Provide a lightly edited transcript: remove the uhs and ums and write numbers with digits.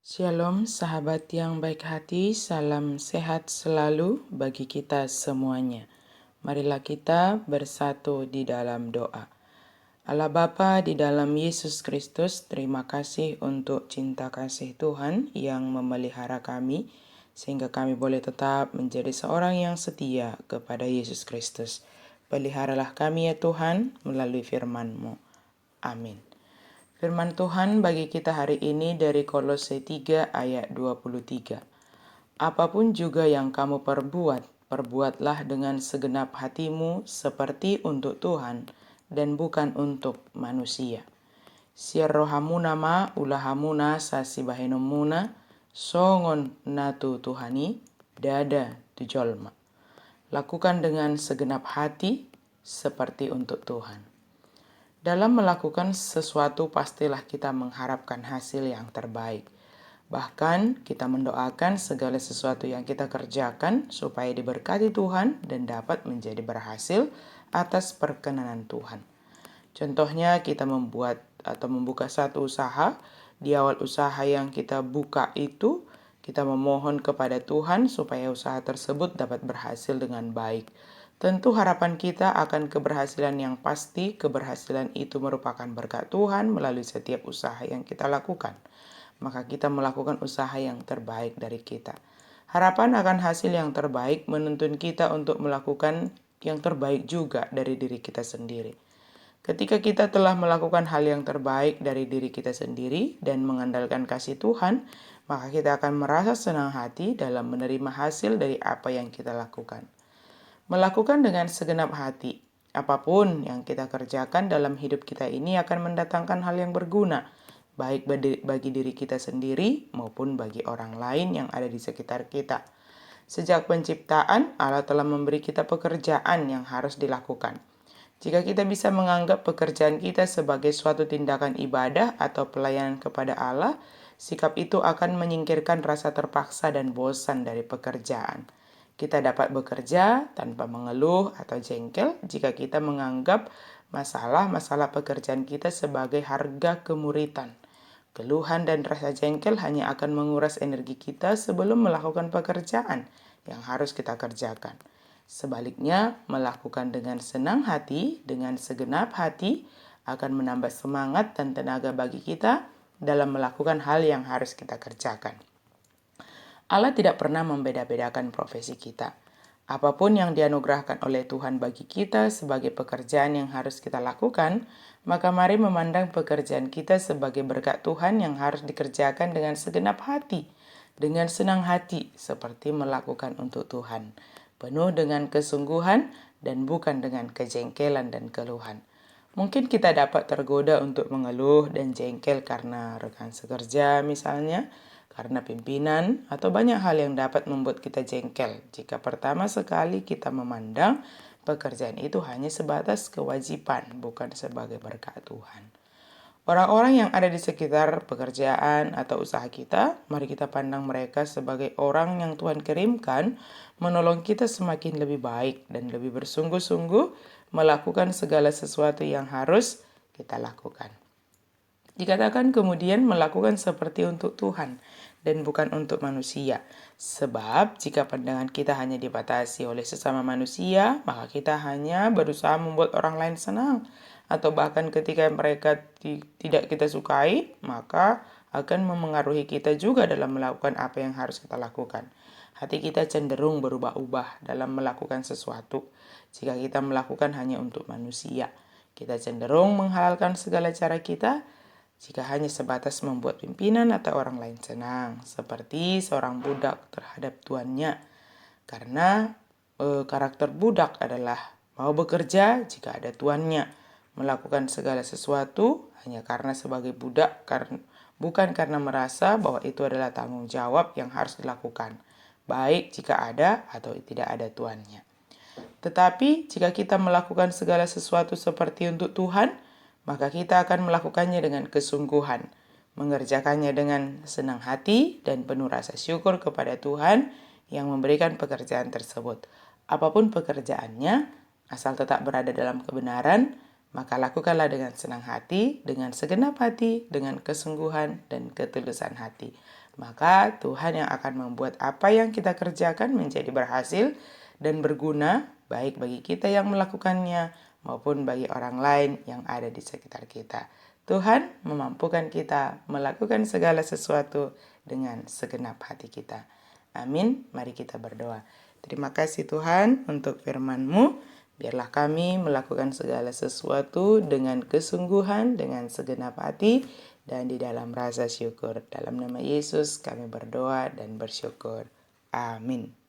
Shalom sahabat yang baik hati, salam sehat selalu bagi kita semuanya. Marilah kita bersatu di dalam doa. Allah Bapa di dalam Yesus Kristus, terima kasih untuk cinta kasih Tuhan yang memelihara kami, sehingga kami boleh tetap menjadi seorang yang setia kepada Yesus Kristus. Peliharalah kami ya Tuhan melalui firman-Mu. Amin. Firman Tuhan bagi kita hari ini dari Kolose 3 ayat 23. Apapun juga yang kamu perbuat, perbuatlah dengan segenap hatimu seperti untuk Tuhan dan bukan untuk manusia. Sirrohamuna ma ulahamuna sasibahenumuna songon natu Tuhani dada tujolma. Lakukan dengan segenap hati seperti untuk Tuhan. Dalam melakukan sesuatu pastilah kita mengharapkan hasil yang terbaik. Bahkan kita mendoakan segala sesuatu yang kita kerjakan supaya diberkati Tuhan dan dapat menjadi berhasil atas perkenanan Tuhan. Contohnya kita membuat atau membuka satu usaha. Di awal usaha yang kita buka itu, kita memohon kepada Tuhan supaya usaha tersebut dapat berhasil dengan baik. Tentu harapan kita akan keberhasilan yang pasti. Keberhasilan itu merupakan berkat Tuhan melalui setiap usaha yang kita lakukan. Maka kita melakukan usaha yang terbaik dari kita. Harapan akan hasil yang terbaik menuntun kita untuk melakukan yang terbaik juga dari diri kita sendiri. Ketika kita telah melakukan hal yang terbaik dari diri kita sendiri dan mengandalkan kasih Tuhan, maka kita akan merasa senang hati dalam menerima hasil dari apa yang kita lakukan. Melakukan dengan segenap hati, apapun yang kita kerjakan dalam hidup kita ini akan mendatangkan hal yang berguna, baik bagi diri kita sendiri maupun bagi orang lain yang ada di sekitar kita. Sejak penciptaan, Allah telah memberi kita pekerjaan yang harus dilakukan. Jika kita bisa menganggap pekerjaan kita sebagai suatu tindakan ibadah atau pelayanan kepada Allah, sikap itu akan menyingkirkan rasa terpaksa dan bosan dari pekerjaan. Kita dapat bekerja tanpa mengeluh atau jengkel jika kita menganggap masalah-masalah pekerjaan kita sebagai harga kemuritan. Keluhan dan rasa jengkel hanya akan menguras energi kita sebelum melakukan pekerjaan yang harus kita kerjakan. Sebaliknya, melakukan dengan senang hati, dengan segenap hati, akan menambah semangat dan tenaga bagi kita dalam melakukan hal yang harus kita kerjakan. Allah tidak pernah membeda-bedakan profesi kita. Apapun yang dianugerahkan oleh Tuhan bagi kita sebagai pekerjaan yang harus kita lakukan, maka mari memandang pekerjaan kita sebagai berkat Tuhan yang harus dikerjakan dengan segenap hati, dengan senang hati, seperti melakukan untuk Tuhan, penuh dengan kesungguhan dan bukan dengan kejengkelan dan keluhan. Mungkin kita dapat tergoda untuk mengeluh dan jengkel karena rekan sekerja misalnya, karena pimpinan, atau banyak hal yang dapat membuat kita jengkel jika pertama sekali kita memandang pekerjaan itu hanya sebatas kewajiban, bukan sebagai berkat Tuhan. Orang-orang yang ada di sekitar pekerjaan atau usaha kita, mari kita pandang mereka sebagai orang yang Tuhan kirimkan menolong kita semakin lebih baik dan lebih bersungguh-sungguh melakukan segala sesuatu yang harus kita lakukan. Dikatakan kemudian melakukan seperti untuk Tuhan dan bukan untuk manusia. Sebab jika pandangan kita hanya dibatasi oleh sesama manusia, maka kita hanya berusaha membuat orang lain senang. Atau bahkan ketika mereka tidak kita sukai, maka akan memengaruhi kita juga dalam melakukan apa yang harus kita lakukan. Hati kita cenderung berubah-ubah dalam melakukan sesuatu. Jika kita melakukan hanya untuk manusia, kita cenderung menghalalkan segala cara kita jika hanya sebatas membuat pimpinan atau orang lain senang, seperti seorang budak terhadap tuannya. Karena karakter budak adalah mau bekerja jika ada tuannya, melakukan segala sesuatu hanya karena sebagai budak, bukan karena merasa bahwa itu adalah tanggung jawab yang harus dilakukan, baik jika ada atau tidak ada tuannya. Tetapi jika kita melakukan segala sesuatu seperti untuk Tuhan, maka kita akan melakukannya dengan kesungguhan, mengerjakannya dengan senang hati dan penuh rasa syukur kepada Tuhan yang memberikan pekerjaan tersebut. Apapun pekerjaannya, asal tetap berada dalam kebenaran, Maka lakukanlah dengan senang hati, dengan segenap hati, dengan kesungguhan dan ketulusan hati. Maka Tuhan yang akan membuat apa yang kita kerjakan menjadi berhasil dan berguna, baik bagi kita yang melakukannya maupun bagi orang lain yang ada di sekitar kita. Tuhan memampukan kita melakukan segala sesuatu dengan segenap hati kita. Amin. Mari kita berdoa. Terima kasih Tuhan untuk firman-Mu. Biarlah kami melakukan segala sesuatu dengan kesungguhan, dengan segenap hati, dan di dalam rasa syukur. Dalam nama Yesus kami berdoa dan bersyukur. Amin.